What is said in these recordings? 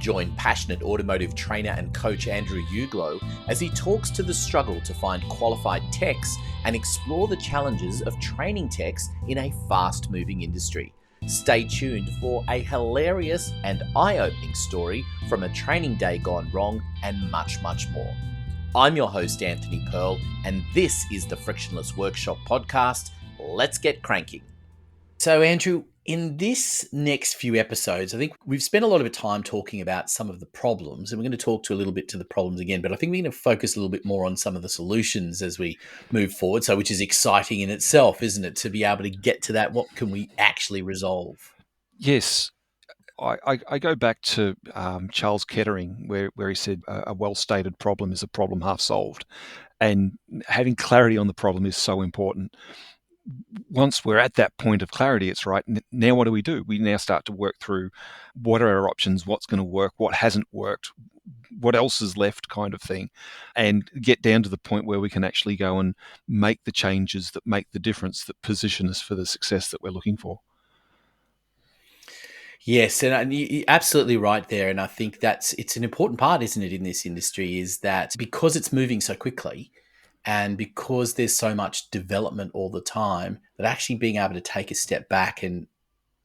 Join passionate automotive trainer and coach Andrew Uglow as he talks to the struggle to find qualified techs and explore the challenges of training techs in a fast-moving industry. Stay tuned for a hilarious and eye-opening story from a training day gone wrong and much, much more. I'm your host, Anthony Pearl, and this is the Frictionless Workshop podcast. Let's get cranking. So, Andrew, in this next few episodes, I think we've spent a lot of time talking about some of the problems, and we're going to talk to a little bit to the problems again, but I think we're going to focus a little bit more on some of the solutions as we move forward. So, which is exciting in itself, isn't it, to be able to get to that? What can we actually resolve? Yes. I go back to Charles Kettering, where he said a well-stated problem is a problem half solved. And having clarity on the problem is so important. Once we're at that point of clarity, it's right. Now what do? We now start to work through what are our options, what's going to work, what hasn't worked, what else is left kind of thing, and get down to the point where we can actually go and make the changes that make the difference, that position us for the success that we're looking for. Yes, and you're absolutely right there. And I think it's an important part, isn't it, in this industry, is that because it's moving so quickly and because there's so much development all the time, that actually being able to take a step back and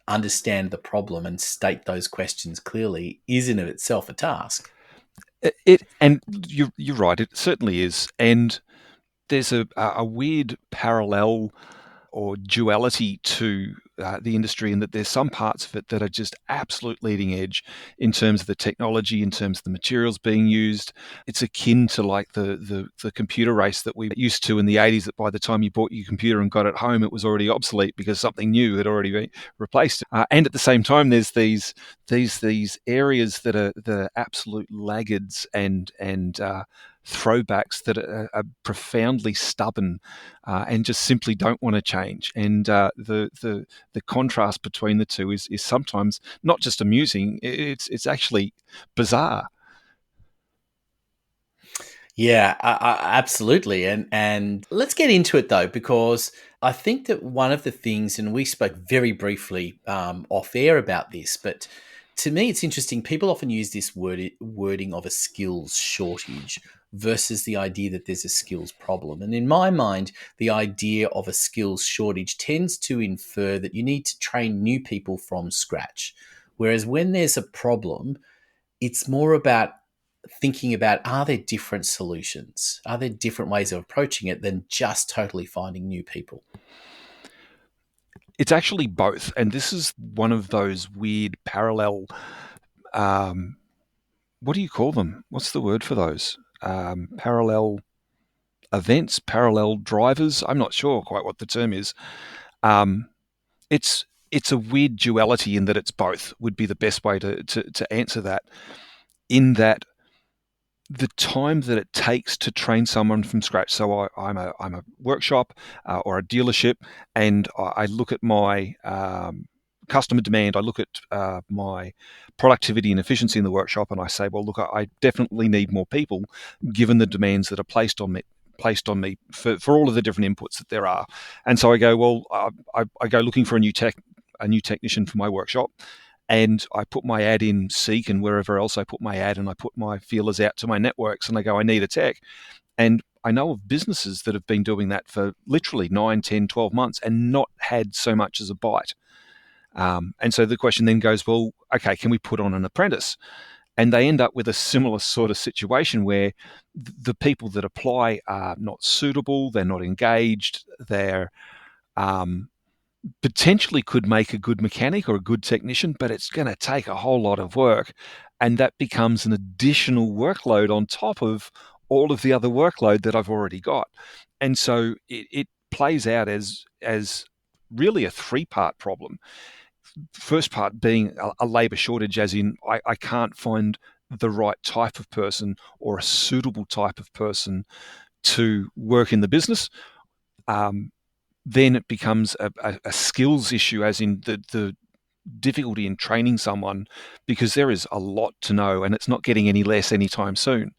understand the problem and state those questions clearly is in of itself a task. And you're right, it certainly is. And there's a weird parallel or duality to the industry, in that there's some parts of it that are just absolute leading edge in terms of the technology, in terms of the materials being used. It's akin to like the computer race that we used to in the 80s, that by the time you bought your computer and got it home, it was already obsolete because something new had already been replaced it. And at the same time, there's these areas that are absolute laggards and throwbacks that are profoundly stubborn and just simply don't want to change. And the contrast between the two is sometimes not just amusing; it's actually bizarre. Yeah, absolutely. And let's get into it though, because I think that one of the things, and we spoke very briefly off air about this, but to me, it's interesting. People often use this wording of a skills shortage versus the idea that there's a skills problem. And in my mind, the idea of a skills shortage tends to infer that you need to train new people from scratch. Whereas when there's a problem, it's more about thinking about, are there different solutions? Are there different ways of approaching it than just totally finding new people? It's actually both, and this is one of those weird parallel. What do you call them? What's the word for those? Parallel events, parallel drivers. I'm not sure quite what the term is. Um, it's it's a weird duality in that it's both. Would be the best way to answer that. In that, the time that it takes to train someone from scratch. So I'm a workshop or a dealership, and I look at my customer demand. I look at my productivity and efficiency in the workshop, and I say, well, look, I definitely need more people, given the demands that are placed on me for all of the different inputs that there are. And so I go, well, I go looking for a new technician for my workshop. And I put my ad in Seek and wherever else I put my ad, and I put my feelers out to my networks, and I go, I need a tech. And I know of businesses that have been doing that for literally 9, 10, 12 months and not had so much as a bite. And so the question then goes, well, okay, can we put on an apprentice? And they end up with a similar sort of situation where the people that apply are not suitable, they're not engaged, they're potentially could make a good mechanic or a good technician, but it's going to take a whole lot of work. And that becomes an additional workload on top of all of the other workload that I've already got. And so it plays out as really a three-part problem. First part being a labor shortage, as in I can't find the right type of person or a suitable type of person to work in the business. Then it becomes a skills issue, as in the difficulty in training someone, because there is a lot to know and it's not getting any less anytime soon.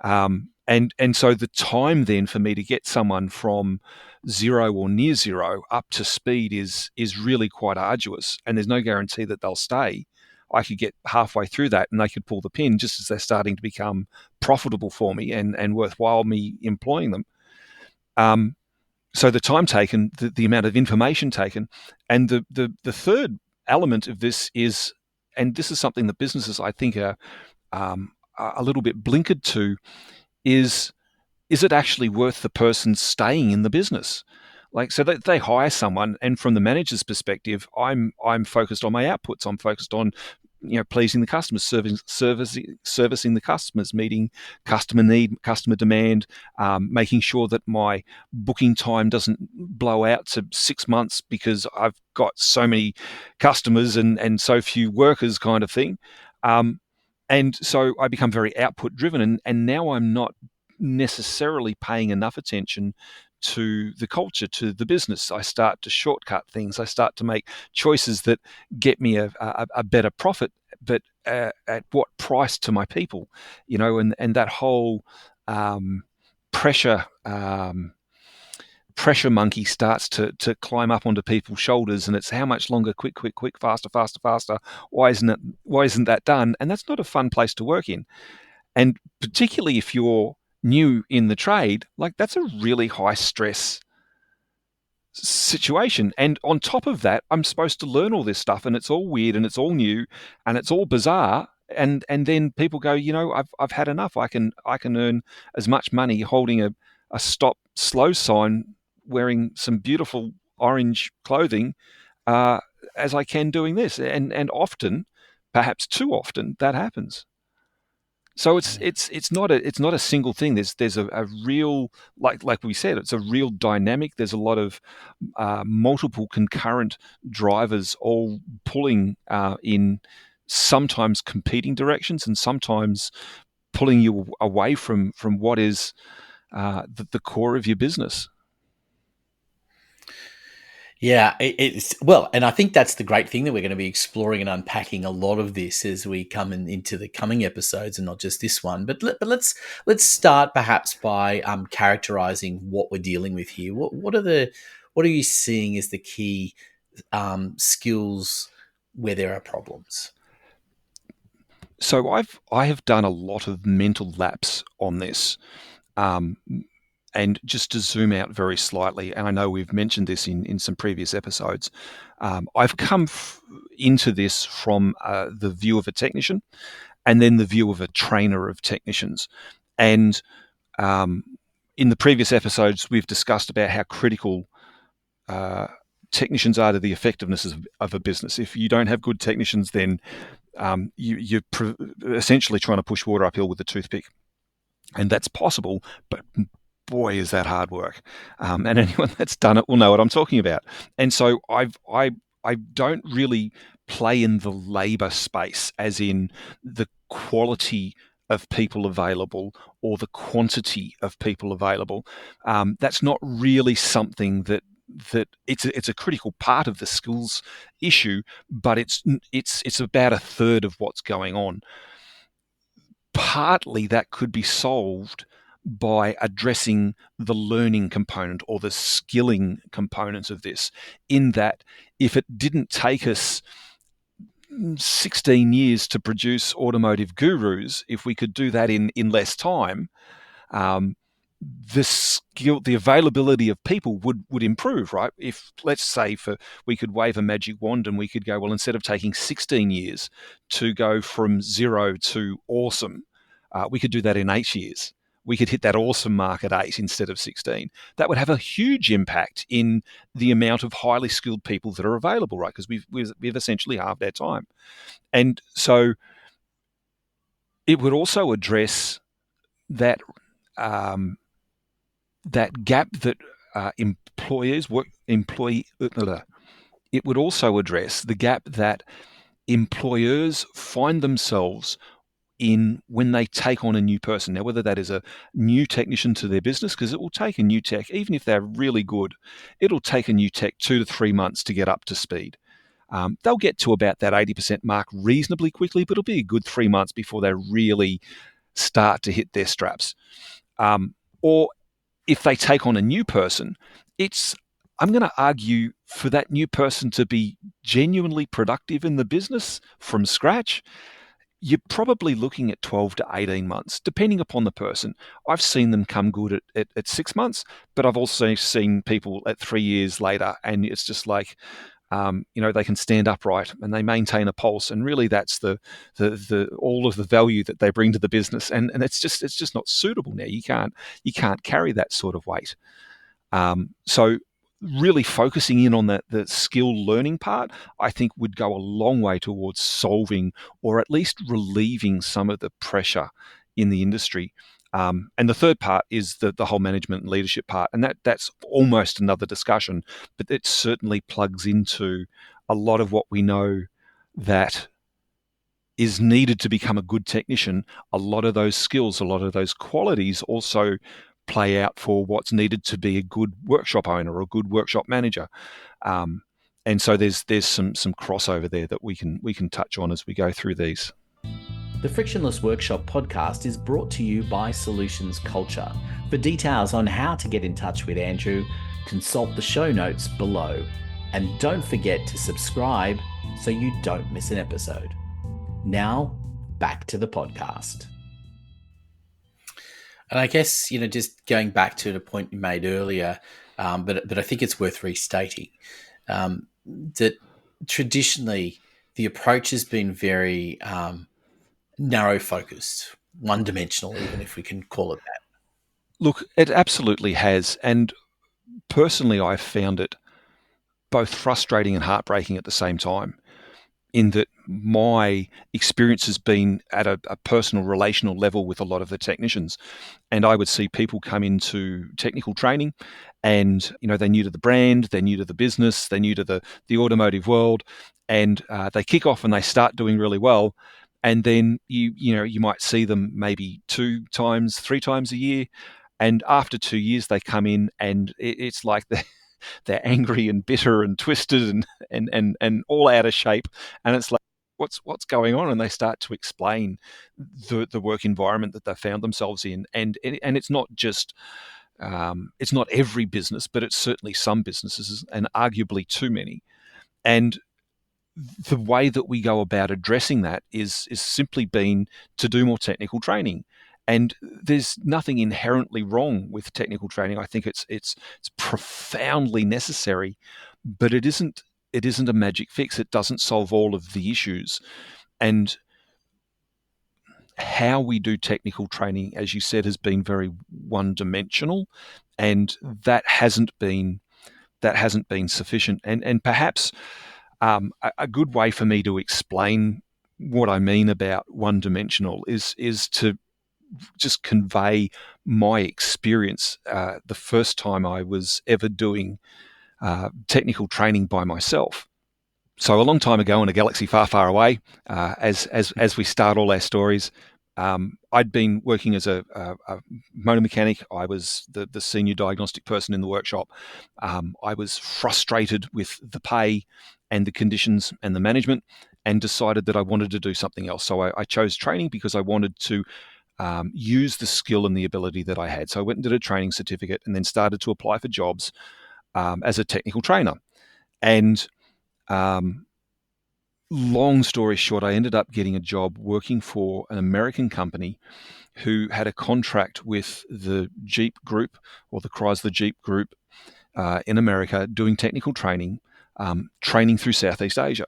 And so the time then for me to get someone from zero or near zero up to speed is really quite arduous, and there's no guarantee that they'll stay I could get halfway through that and they could pull the pin just as they're starting to become profitable for me and worthwhile me employing them. So the time taken, the amount of information taken, and the third element of this is, and this is something that businesses I think are a little bit blinkered to, is it actually worth the person staying in the business? Like, so they hire someone, and from the manager's perspective, I'm focused on my outputs. I'm focused on, pleasing the customers, servicing the customers, meeting customer need, customer demand, making sure that my booking time doesn't blow out to 6 months because I've got so many customers and so few workers, kind of thing. And so I become very output driven, and now I'm not necessarily paying enough attention to the culture, to the business. I start to shortcut things. I start to make choices that get me a better profit, but at what price to my people? And that whole pressure. Pressure monkey starts to climb up onto people's shoulders, and it's how much longer, quick, quick, quick, faster, faster, faster. Why isn't that done? And that's not a fun place to work in. And particularly if you're new in the trade, like, that's a really high stress situation. And on top of that, I'm supposed to learn all this stuff, and it's all weird and it's all new and it's all bizarre. And then people go, I've had enough. I can earn as much money holding a stop slow sign, wearing some beautiful orange clothing, uh, as I can doing this. And often, perhaps too often, that happens. So it's not a single thing. There's a real, like we said, it's a real dynamic. There's a lot of multiple concurrent drivers all pulling in sometimes competing directions, and sometimes pulling you away from what is the core of your business. Yeah, it's well, and I think that's the great thing that we're going to be exploring and unpacking a lot of this as we come into the coming episodes, and not just this one. But let's start perhaps by characterizing what we're dealing with here. What are you seeing as the key skills where there are problems? So I have done a lot of mental laps on this. Um, and just to zoom out very slightly, and I know we've mentioned this in some previous episodes, I've come into this from the view of a technician, and then the view of a trainer of technicians. And um, in the previous episodes, we've discussed about how critical uh, technicians are to the effectiveness of a business. If you don't have good technicians, then you're essentially trying to push water uphill with a toothpick. And that's possible, but boy, is that hard work. And anyone that's done it will know what I'm talking about. And so I don't really play in the labour space, as in the quality of people available or the quantity of people available. That's not really something that it's a critical part of the skills issue, but it's about a third of what's going on. Partly that could be solved by addressing the learning component or the skilling components of this, in that if it didn't take us 16 years to produce automotive gurus, if we could do that in less time, um, the availability of people would improve, right? If, let's say, for we could wave a magic wand and we could go, well, instead of taking 16 years to go from zero to awesome, we could do that in 8 years. We could hit that awesome mark at 8 instead of 16. That would have a huge impact in the amount of highly skilled people that are available, right? Because we've essentially halved our time. And so it would also address that um, that gap that employee. It would also address the gap that employers find themselves in when they take on a new person. Now, whether that is a new technician to their business, because it will take a new tech, even if they're really good, it'll take a new tech 2 to 3 months to get up to speed. They'll get to about that 80% mark reasonably quickly, but it'll be a good 3 months before they really start to hit their straps. Or if they take on a new person, it's I'm going to argue for that new person to be genuinely productive in the business from scratch, you're probably looking at 12 to 18 months, depending upon the person. I've seen them come good at 6 months, but I've also seen people at 3 years later, and it's just like, they can stand upright and they maintain a pulse, and really that's the all of the value that they bring to the business, and it's just not suitable now. You can't carry that sort of weight. So really focusing in on the skill learning part, I think would go a long way towards solving or at least relieving some of the pressure in the industry. And the third part is the whole management and leadership part, and that's almost another discussion, but it certainly plugs into a lot of what we know that is needed to become a good technician. A lot of those skills, a lot of those qualities also play out for what's needed to be a good workshop owner or a good workshop manager. Um, and so there's some crossover there that we can touch on as we go through these. The Frictionless Workshop podcast is brought to you by Solutions Culture. For details on how to get in touch with Andrew, consult the show notes below. And don't forget to subscribe so you don't miss an episode. Now, back to the podcast. And I guess, just going back to the point you made earlier, but I think it's worth restating, that traditionally the approach has been very narrow focused, one dimensional, even if we can call it that. Look, it absolutely has. And personally, I've found it both frustrating and heartbreaking at the same time, in that my experience has been at a personal, relational level with a lot of the technicians. And I would see people come into technical training and, they're new to the brand, they're new to the business, they're new to the automotive world, and they kick off and they start doing really well. And then you might see them maybe 2 times, 3 times a year. And after 2 years, they come in and it's like they're angry and bitter and twisted and all out of shape. And it's like, what's going on? And they start to explain the work environment that they found themselves in. And it's not just it's not every business, but it's certainly some businesses, and arguably too many. And the way that we go about addressing that is simply been to do more technical training. And there's nothing inherently wrong with technical training. I think it's profoundly necessary, but it isn't a magic fix. It doesn't solve all of the issues. And how we do technical training, as you said, has been very one-dimensional, and that hasn't been sufficient. And perhaps a good way for me to explain what I mean about one-dimensional is to just convey my experience the first time I was ever doing technical training by myself. So a long time ago in a galaxy far, far away, as we start all our stories, I'd been working as a motor mechanic. I was the senior diagnostic person in the workshop. I was frustrated with the pay and the conditions and the management, and decided that I wanted to do something else. So I chose training because I wanted to use the skill and the ability that I had. So I went and did a training certificate and then started to apply for jobs as a technical trainer. And long story short, I ended up getting a job working for an American company who had a contract with the Jeep Group, or the Chrysler Jeep Group in America, doing technical training, training through Southeast Asia.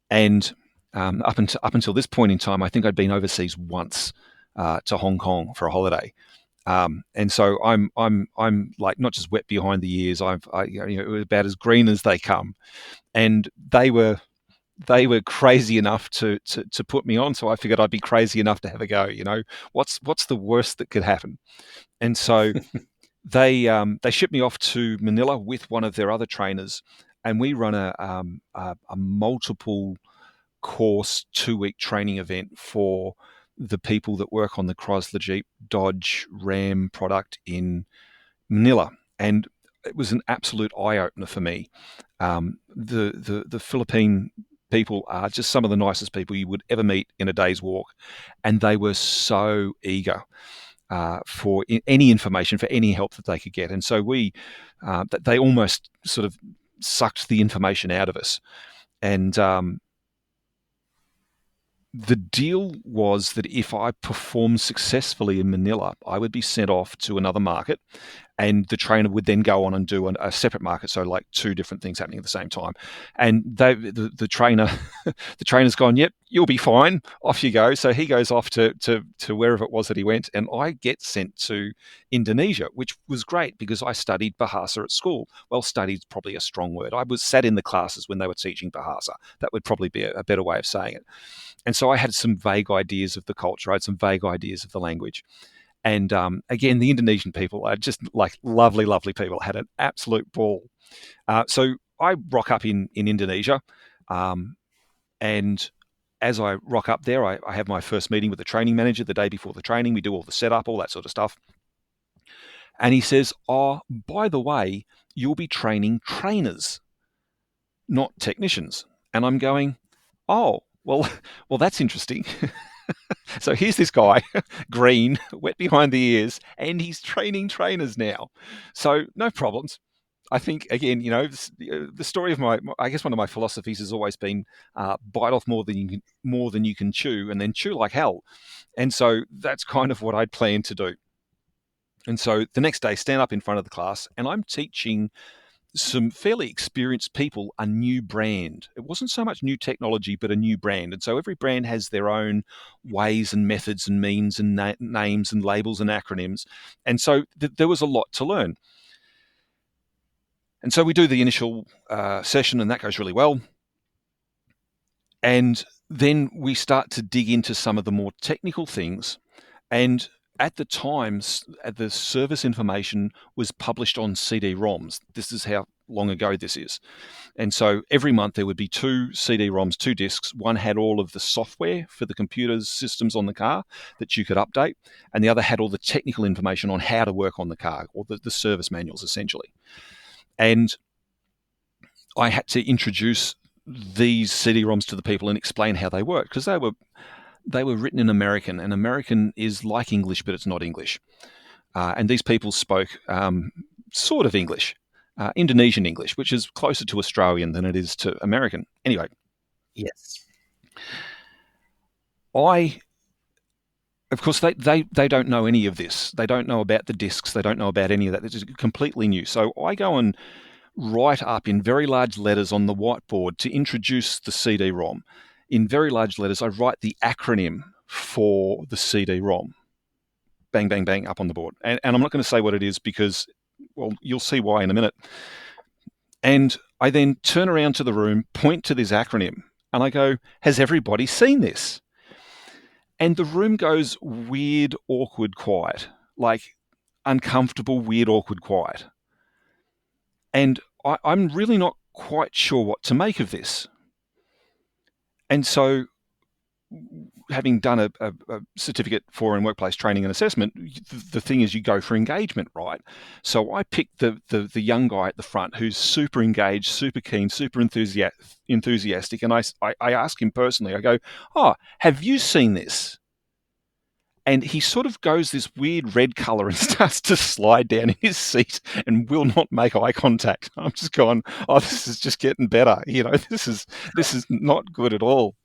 And up until this point in time, I think I'd been overseas once to Hong Kong for a holiday. And so I'm like not just wet behind the ears. It was about as green as they come, and they were crazy enough to put me on. So I figured I'd be crazy enough to have a go. What's the worst that could happen? And so they shipped me off to Manila with one of their other trainers, and we run a multiple course 2-week training event for the people that work on the Chrysler, Jeep, Dodge, Ram product in Manila. And it was an absolute eye-opener for me. The Philippine people are just some of the nicest people you would ever meet in a day's walk, and they were so eager. for any information, for any help that they could get. And so they almost sort of sucked the information out of us. And the deal was that if I performed successfully in Manila, I would be sent off to another market, and the trainer would then go on and do a separate market. So like two different things happening at the same time. And the trainer, the trainer's gone, yep, you'll be fine. Off you go. So he goes off to wherever it was that he went, and I get sent to Indonesia, which was great because I studied Bahasa at school. Well, studied's probably a strong word. I was sat in the classes when they were teaching Bahasa. That would probably be a better way of saying it. And so I had some vague ideas of the culture. I had some vague ideas of the language. And again, the Indonesian people are just like lovely, lovely people. I had an absolute ball. So I rock up in Indonesia. And as I rock up there, I have my first meeting with the training manager the day before the training. We do all the setup, all that sort of stuff. And he says, oh, by the way, you'll be training trainers, not technicians. And I'm going, oh, well, that's interesting. So here's this guy, green, wet behind the ears, and he's training trainers now. So no problems. I think, again, the story of I guess one of my philosophies has always been bite off more than you can chew, and then chew like hell. And so that's kind of what I'd planned to do. And so the next day, stand up in front of the class, and I'm teaching some fairly experienced people a new brand. It wasn't so much new technology, but a new brand. And so every brand has their own ways and methods and means and names and labels and acronyms. And so there was a lot to learn. And so we do the initial session, and that goes really well. And then we start to dig into some of the more technical things. And at the time, the service information was published on CD-ROMs. This is how long ago this is. And so every month there would be 2 CD-ROMs, 2 discs. One had all of the software for the computer's systems on the car that you could update, and the other had all the technical information on how to work on the car, or the service manuals, essentially. And I had to introduce these CD-ROMs to the people and explain how they work, because they were written in American, and American is like English, but it's not English. And these people spoke sort of English, Indonesian English, which is closer to Australian than it is to American. Anyway. Yes. Of course, they don't know any of this. They don't know about the discs. They don't know about any of that. This is completely new. So I go and write up in very large letters on the whiteboard to introduce the CD-ROM. In very large letters, I write the acronym for the CD-ROM. Bang, bang, bang, up on the board. And I'm not going to say what it is because, well, you'll see why in a minute. And I then turn around to the room, point to this acronym, and I go, has everybody seen this? And the room goes weird, awkward, quiet. Like uncomfortable, weird, awkward, quiet. And I'm really not quite sure what to make of this. And so, having done a certificate for in workplace training and assessment, the thing is you go for engagement, right? So I picked the young guy at the front who's super engaged, super keen, super enthusiastic. And I ask him personally, I go, oh, have you seen this? And he sort of goes this weird red color and starts to slide down in his seat and will not make eye contact. I'm just going, oh, this is just getting better. This is not good at all.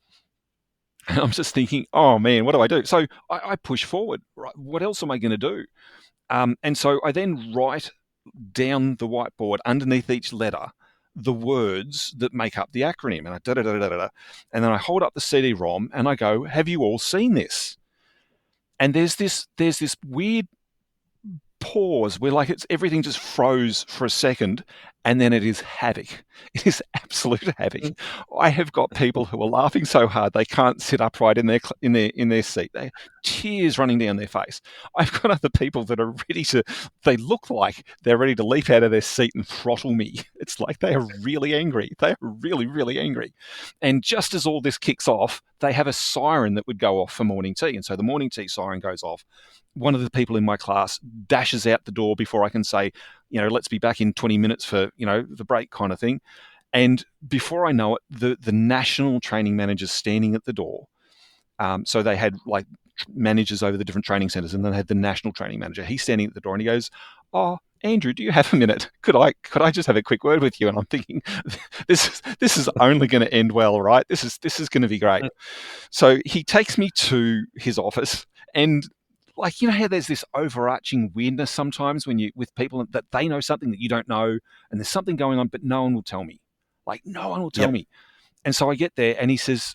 And I'm just thinking, oh man, what do I do? So I push forward. Right, what else am I going to do? And so I then write down the whiteboard underneath each letter the words that make up the acronym, and and then I hold up the CD-ROM and I go, have you all seen this? And there's this weird pause where everything just froze for a second, and then it is havoc. It is absolute havoc. I have got people who are laughing so hard they can't sit upright in their seat. Tears running down their face. I've got other people that are they look like they're ready to leap out of their seat and throttle me. It's like they are really angry. They are really, really angry. And just as all this kicks off, they have a siren that would go off for morning tea. And so the morning tea siren goes off. One of the people in my class dashes out the door before I can say, let's be back in 20 minutes for, the break kind of thing. And before I know it, the national training manager's standing at the door. So they had managers over the different training centres, and then they had the national training manager. He's standing at the door and he goes, "Oh, Andrew, do you have a minute? Could I just have a quick word with you?" And I'm thinking, this is only going to end well, right? This is going to be great. So he takes me to his office, and like, you know how there's this overarching weirdness sometimes when you with people that they know something that you don't know, and there's something going on, but no one will tell me. Like, no one will tell me. And so I get there, and he says,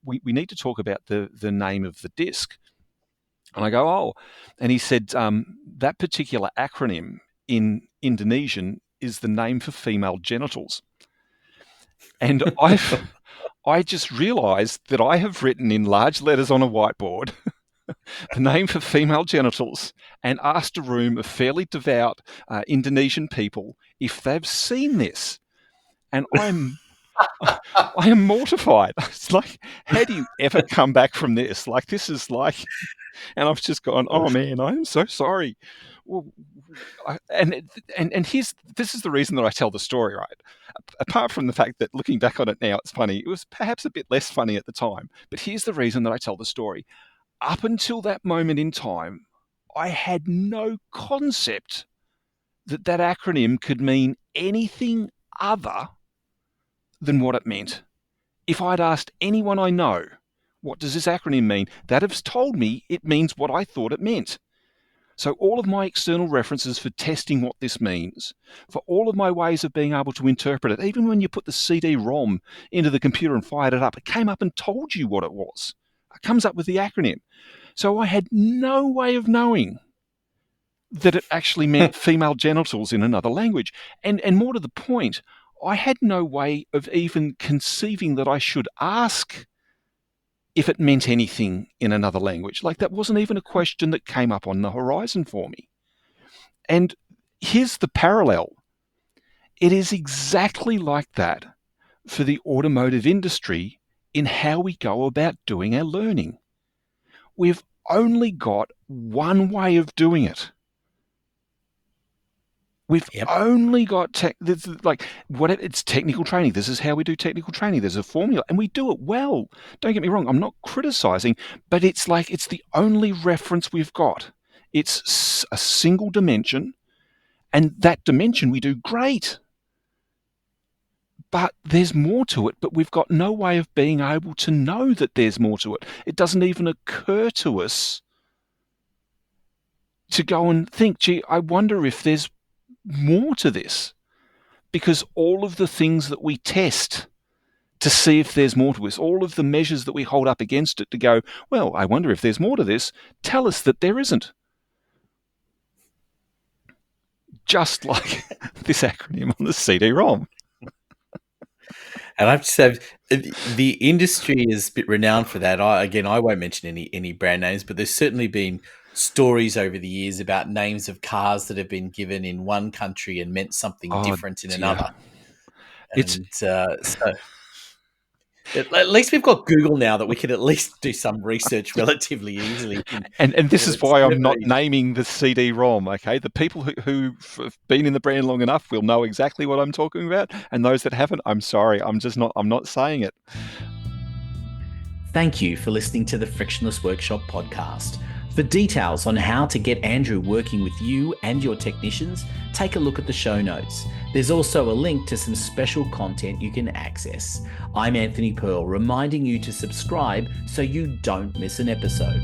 we need to talk about the name of the disc. And I go, "Oh," and he said, that particular acronym in Indonesian is the name for female genitals. And I just realised that I have written in large letters on a whiteboard the name for female genitals and asked a room of fairly devout Indonesian people if they've seen this. And I am mortified. It's like, how do you ever come back from this? Like, this is like, and I've just gone, "Oh man, I am so sorry." Well, this is the reason that I tell the story, right? Apart from the fact that looking back on it now, it's funny. It was perhaps a bit less funny at the time, but here's the reason that I tell the story. Up until that moment in time, I had no concept that that acronym could mean anything other than what it meant. If I'd asked anyone I know, "What does this acronym mean?" they'd have told me it means what I thought it meant. So all of my external references for testing what this means, for all of my ways of being able to interpret it, even when you put the CD-ROM into the computer and fired it up, it came up and told you what it was. It comes up with the acronym. So I had no way of knowing that it actually meant female genitals in another language. And more to the point, I had no way of even conceiving that I should ask if it meant anything in another language. Like, that wasn't even a question that came up on the horizon for me. And here's the parallel. It is exactly like that for the automotive industry in how we go about doing our learning. We've only got one way of doing it. We've only got it's technical training. This is how we do technical training. There's a formula, and we do it well. Don't get me wrong. I'm not criticizing, but it's like it's the only reference we've got. It's a single dimension, and that dimension we do great. But there's more to it, but we've got no way of being able to know that there's more to it. It doesn't even occur to us to go and think, "Gee, I wonder if there's more to this," because all of the things that we test to see if there's more to this, all of the measures that we hold up against it to go, "Well, I wonder if there's more to this," tell us that there isn't. Just like this acronym on the CD-ROM. And I've just said the industry is a bit renowned for that. I won't mention any brand names, but there's certainly been stories over the years about names of cars that have been given in one country and meant something different in another. At least we've got Google now that we can at least do some research relatively easily. And this is why I'm not naming the CD-ROM, okay? The people who've been in the brand long enough will know exactly what I'm talking about, and those that haven't, I'm sorry, I'm not saying it. Thank you for listening to the Frictionless Workshop podcast. For details on how to get Andrew working with you and your technicians, take a look at the show notes. There's also a link to some special content you can access. I'm Anthony Pearl, reminding you to subscribe so you don't miss an episode.